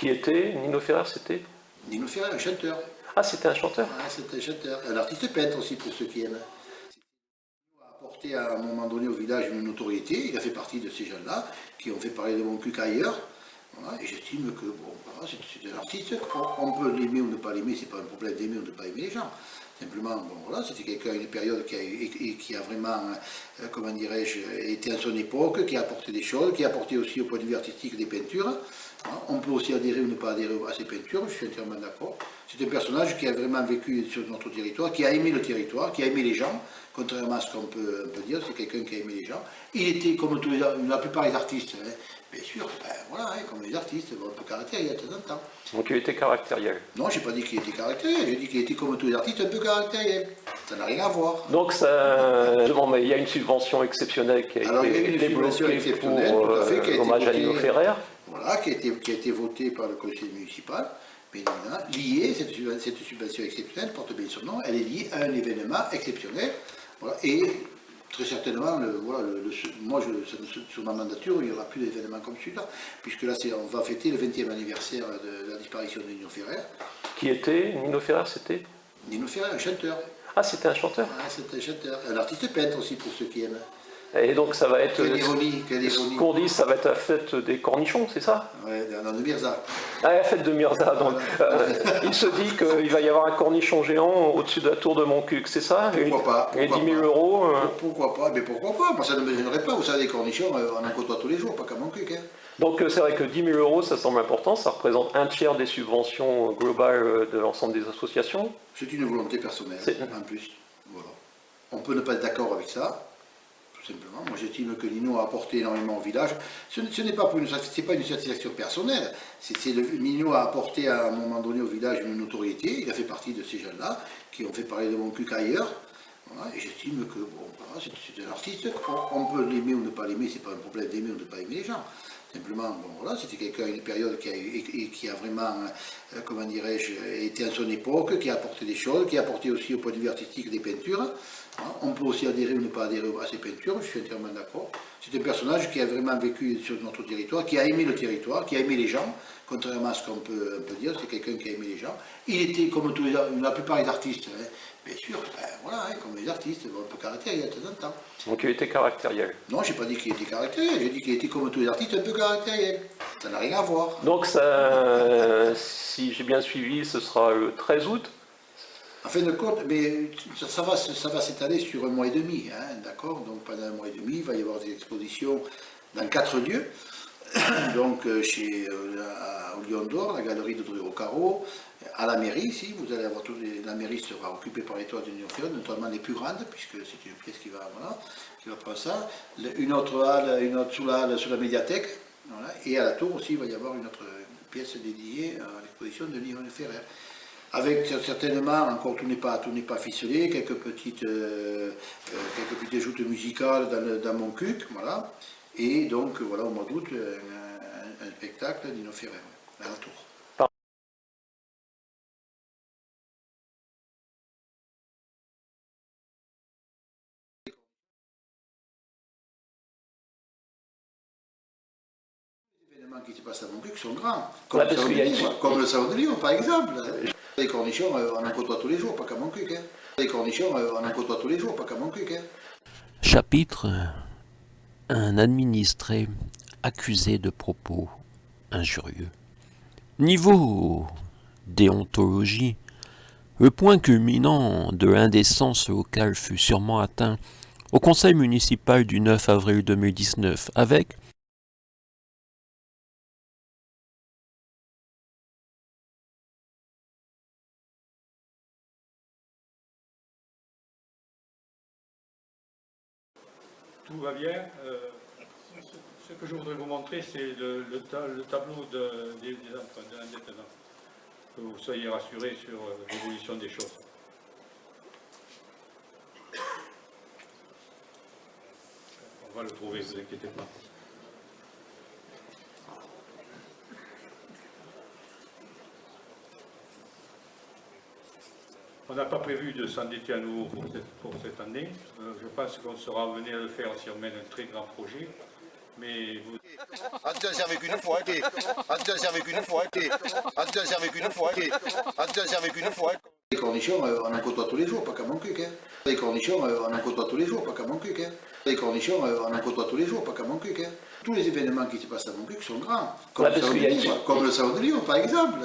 Qui était Nino Ferrer, c'était? Nino Ferrer, un chanteur. Ah, c'était un chanteur? Ah, c'était un chanteur. Un artiste peintre aussi, pour ceux qui aiment. Il a apporté à un moment donné au village une notoriété. Il a fait partie de ces gens-là qui ont fait parler de Montcuq ailleurs. Voilà, et j'estime que bon, voilà, c'est un artiste. On peut l'aimer ou ne pas l'aimer, c'est pas un problème d'aimer ou de ne pas aimer les gens. Simplement, bon, voilà, c'était quelqu'un à une période qui a vraiment, comment dirais-je, été à son époque, qui a apporté des choses, qui a apporté aussi au point de vue artistique des peintures. Voilà, on peut aussi adhérer ou ne pas adhérer à ces peintures, je suis entièrement d'accord. C'est un personnage qui a vraiment vécu sur notre territoire, qui a aimé le territoire, qui a aimé les gens, contrairement à ce qu'on peut dire, c'est quelqu'un qui a aimé les gens. Il était, comme tous la plupart des artistes, hein, bien sûr, ben, voilà, hein, comme les artistes, un peu caractériel de temps en temps. Donc il était caractériel. Non, j'ai pas dit qu'il était caractériel, j'ai dit qu'il était comme tous les artistes un peu caractériel. Ça n'a rien à voir. Donc ça, bon, mais il y a une subvention exceptionnelle qui a été débloquée pour l'hommage à Nino Ferrer. Voilà, qui a été votée par le conseil municipal. Mais liée, cette subvention exceptionnelle porte bien son nom, elle est liée à un événement exceptionnel. Voilà, et très certainement, moi, sur ma mandature, il n'y aura plus d'événements comme celui-là, puisque là, on va fêter le 20e anniversaire de la disparition de Nino Ferrer. Qui était Nino Ferrer, c'était? Nino Ferrer, un chanteur. Ah, c'était un chanteur? Ah, c'était un chanteur. Un artiste peintre aussi, pour ceux qui aiment. Et donc ça va être, quelle ironie. Ce qu'on dit, ça va être la fête des cornichons, c'est ça? Oui, dans de Mirza. Ah, la fête de Mirza, donc il se dit qu'il va y avoir un cornichon géant au-dessus de la tour de Montcuq, c'est ça? Pourquoi pas? Et 10 000 euros Pourquoi pas? Mais pourquoi pas? Moi ça ne me gênerait pas, vous savez, les cornichons, on en côtoie tous les jours, pas qu'à Montcuq. Hein. Donc c'est vrai que 10 000 euros, ça semble important, ça représente un tiers des subventions globales de l'ensemble des associations. C'est une volonté personnelle, en plus. Voilà. On peut ne pas être d'accord avec ça, tout simplement. Moi j'estime que Nino a apporté énormément au village. Ce n'est pas, une satisfaction personnelle. Nino a apporté à un moment donné au village une notoriété. Il a fait partie de ces gens-là qui ont fait parler de Montcuq ailleurs. Voilà, et j'estime que bon, voilà, c'est un artiste. On peut l'aimer ou ne pas l'aimer, c'est pas un problème d'aimer ou de ne pas aimer les gens. Simplement, bon, voilà, c'était quelqu'un à une période qui a vraiment, comment dirais-je, été à son époque, qui a apporté des choses, qui a apporté aussi au point de vue artistique des peintures. Voilà, on peut aussi adhérer ou ne pas adhérer à ces peintures, je suis entièrement d'accord. C'est un personnage qui a vraiment vécu sur notre territoire, qui a aimé le territoire, qui a aimé les gens, contrairement à ce qu'on peut dire, c'est quelqu'un qui a aimé les gens. Il était, comme la plupart des artistes, hein, bien sûr, ben, voilà, hein, comme les artistes, un peu caractériel de temps en temps. Donc il était caractériel. Non, j'ai pas dit qu'il était caractériel, j'ai dit qu'il était comme tous les artistes un peu caractériel. Ça n'a rien à voir. Donc ça, si j'ai bien suivi, ce sera le 13 août. En fin de compte, mais ça va s'étaler sur un mois et demi, hein, d'accord? Donc pendant un mois et demi, il va y avoir des expositions dans 4 lieux. Donc au Lion d'Or, la galerie de Dreux-au-Carreau, à la mairie ici, vous allez avoir la mairie sera occupée par les toits de l'Union Ferrée, notamment les plus grandes, puisque c'est une pièce qui va prendre ça. Une autre halle, sous la médiathèque, voilà. Et à la tour aussi, il va y avoir une autre pièce dédiée à l'exposition de Nino Ferrer. Avec certainement, encore tout n'est pas ficelé, quelques petites joutes musicales dans Montcuq, voilà. Et donc, voilà, au mois d'août, un spectacle d'Nino Ferrer, à la tour. Les événements qui se passent à Montcuq sont grands, comme, comme le salon de Livre, par exemple. Les cornichons, on en côtoie tous les jours, pas qu'à Montcuq. Hein. Les cornichons, on en côtoie tous les jours, pas qu'à Montcuq. Hein. Chapitre: un administré accusé de propos injurieux. Niveau déontologie, le point culminant de l'indécence locale fut sûrement atteint au conseil municipal du 9 avril 2019 avec tout va bien. Ce que je voudrais vous montrer, c'est le tableau des emprunts, de l'endettement. Que vous soyez rassurés sur l'évolution des choses. On va le trouver, ne vous inquiétez pas. On n'a pas prévu de s'endetter à nouveau pour cette année. Je pense qu'on sera amené à le faire si on mène un très grand projet. Mais vous... Ah, tu t'en servi qu'une fois, ok. Ah, tu t'en servi qu'une fois, ok. Ah, tu t'en servi qu'une fois, ok. Ah, tu t'en servi qu'une fois. Les cornichons, on en côtoie tous les jours, pas qu'à mon cul, hein. Les cornichons, on en côtoie tous les jours, pas qu'à mon cul, hein. Les cornichons, on en côtoie tous les jours, pas qu'à mon cul, hein. Tous les événements qui se passent à mon cul sont grands. Comme, le salon de Lyon, par exemple.